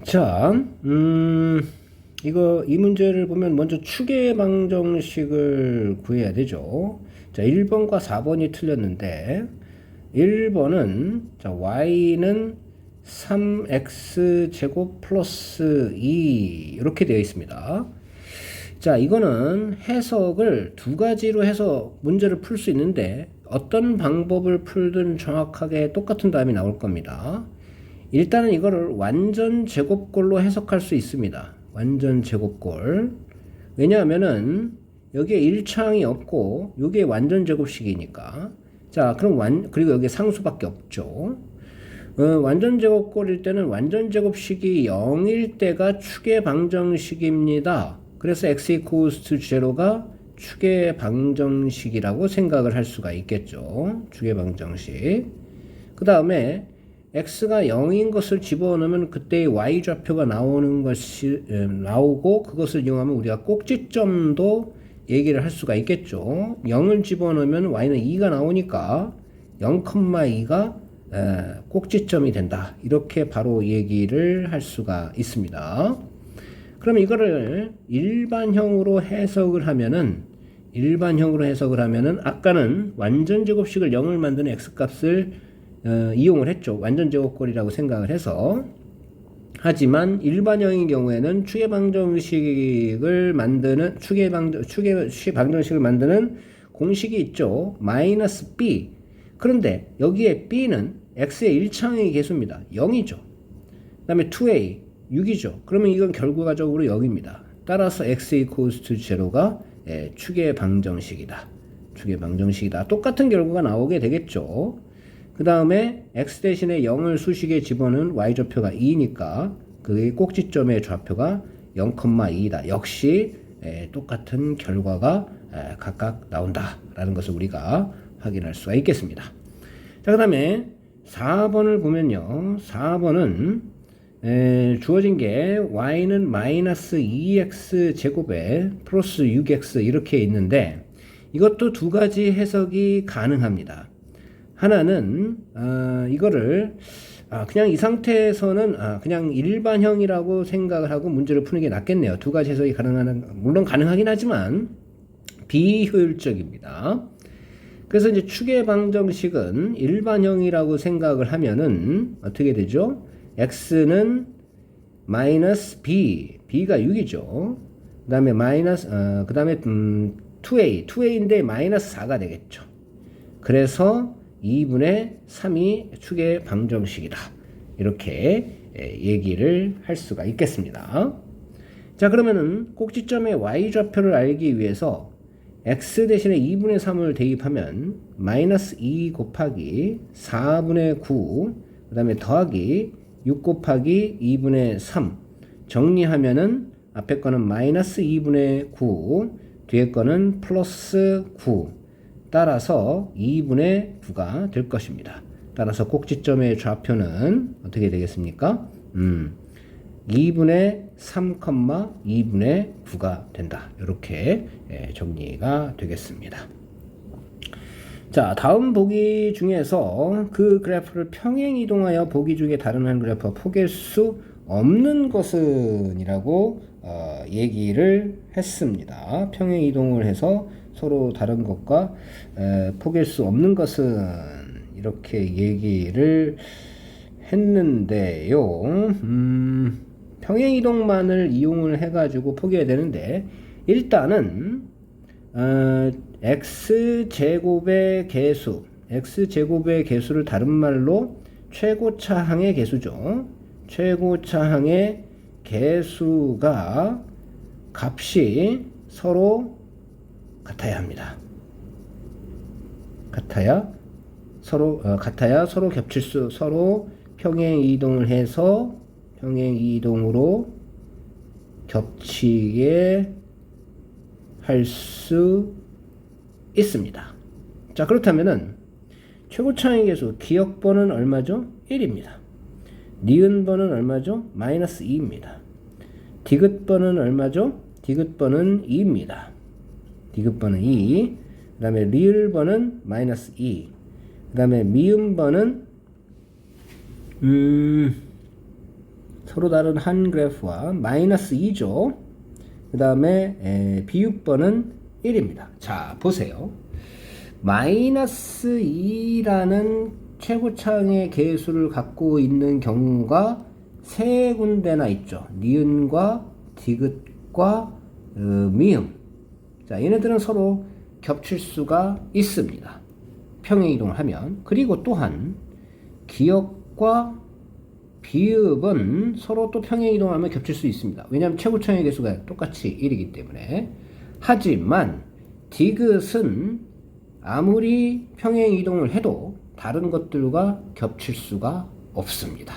자, 이 문제를 보면 먼저 추계 방정식을 구해야 되죠. 자, 1번과 4번이 틀렸는데, 1번은, 자, y는 3x 제곱 플러스 2, 이렇게 되어 있습니다. 자, 이거는 해석을 두 가지로 해서 문제를 풀 수 있는데, 어떤 방법을 풀든 정확하게 똑같은 답이 나올 겁니다. 일단은 이거를 완전 제곱꼴로 해석할 수 있습니다. 완전 제곱꼴. 왜냐하면은 여기에 1차항이 없고 요게 완전 제곱식이니까. 자, 그럼 그리고 여기 상수밖에 없죠. 완전 제곱꼴일 때는 완전 제곱식이 0일 때가 추계 방정식입니다. 그래서 x equals to 0가 추계 방정식이라고 생각을 할 수가 있겠죠. 추계 방정식. 그 다음에 x가 0인 것을 집어넣으면 그때의 y좌표가 나오고 그것을 이용하면 우리가 꼭지점도 얘기를 할 수가 있겠죠. 0을 집어넣으면 y는 2가 나오니까 0,2가 꼭지점이 된다. 이렇게 바로 얘기를 할 수가 있습니다. 그럼 이거를 일반형으로 해석을 하면은 아까는 완전 제곱식을 0을 만드는 x값을 이용을 했죠. 완전 제곱꼴이라고 생각을 해서. 하지만 일반형인 경우에는 추계 방정식을 만드는 공식이 있죠. 마이너스 b. 그런데 여기에 b는 x의 1차항의 개수입니다. 0이죠. 그 다음에 2a 6이죠. 그러면 이건 결과적으로 0입니다. 따라서 x equals to 0가 추계 방정식이다. 똑같은 결과가 나오게 되겠죠. 그 다음에 x 대신에 0을 수식에 집어넣은 y좌표가 2니까 그의 꼭지점의 좌표가 0,2다. 역시 똑같은 결과가 각각 나온다라는 것을 우리가 확인할 수가 있겠습니다. 자, 그 다음에 4번을 보면요. 4번은 주어진 게 y는 마이너스 2x 제곱에 플러스 6x 이렇게 있는데 이것도 두 가지 해석이 가능합니다. 하나는 이거를 그냥 이 상태에서는 그냥 일반형이라고 생각을 하고 문제를 푸는 게 낫겠네요. 두 가지 해석이 물론 가능하긴 하지만 비효율적입니다. 그래서 이제 추계 방정식은 일반형이라고 생각을 하면은 어떻게 되죠? x는 마이너스 b가 6이죠. 그 다음에 그 다음에 2a인데 마이너스 4가 되겠죠. 그래서 2분의 3이 추계 방정식이다. 이렇게 얘기를 할 수가 있겠습니다. 자, 그러면은 꼭지점의 y좌표를 알기 위해서 x 대신에 2분의 3을 대입하면 마이너스 2 곱하기 4분의 9, 그 다음에 더하기 6 곱하기 2분의 3 정리하면은 앞에 거는 마이너스 2분의 9, 뒤에 거는 플러스 9, 따라서 2분의 9가 될 것입니다. 따라서 꼭지점의 좌표는 어떻게 되겠습니까? 2분의 3, 2분의 9가 된다. 이렇게 정리가 되겠습니다. 자, 다음 보기 중에서 그 그래프를 평행 이동하여 보기 중에 다른 한 그래프와 포개할 수 없는 것은 이라고 얘기를 했습니다. 평행 이동을 해서 서로 다른 것과 포개할 수 없는 것은 이렇게 얘기를 했는데요. 평행 이동만을 이용을 해가지고 포개해야 되는데 일단은 x제곱의 개수를 다른 말로 최고차항의 개수죠. 최고차항의 개수가 값이 서로 같아야 합니다. 같아야 서로 평행 이동으로 겹치게 할 수 있습니다. 자, 그렇다면은 최고차항의 개수 기역번은 얼마죠? 1입니다. 니은번은 얼마죠? 마이너스 2입니다. 디귿번은 얼마죠? 디귿번은 2입니다. 디귿번은 2. 그 다음에 리을번은 마이너스 2. 그 다음에 미음번은 서로 다른 한 그래프와 마이너스 2죠. 그 다음에 B6번은 1입니다. 자, 보세요. 마이너스 2라는 최고차항의 개수를 갖고 있는 경우가 세 군데나 있죠. 니은과 디귿과 미음. 자, 얘네들은 서로 겹칠 수가 있습니다. 평행이동을 하면. 그리고 또한 기역과 비읍은 서로 또 평행이동하면 겹칠 수 있습니다. 왜냐하면 최고차항의 개수가 똑같이 1이기 때문에. 하지만 디귿은 아무리 평행이동을 해도 다른 것들과 겹칠 수가 없습니다.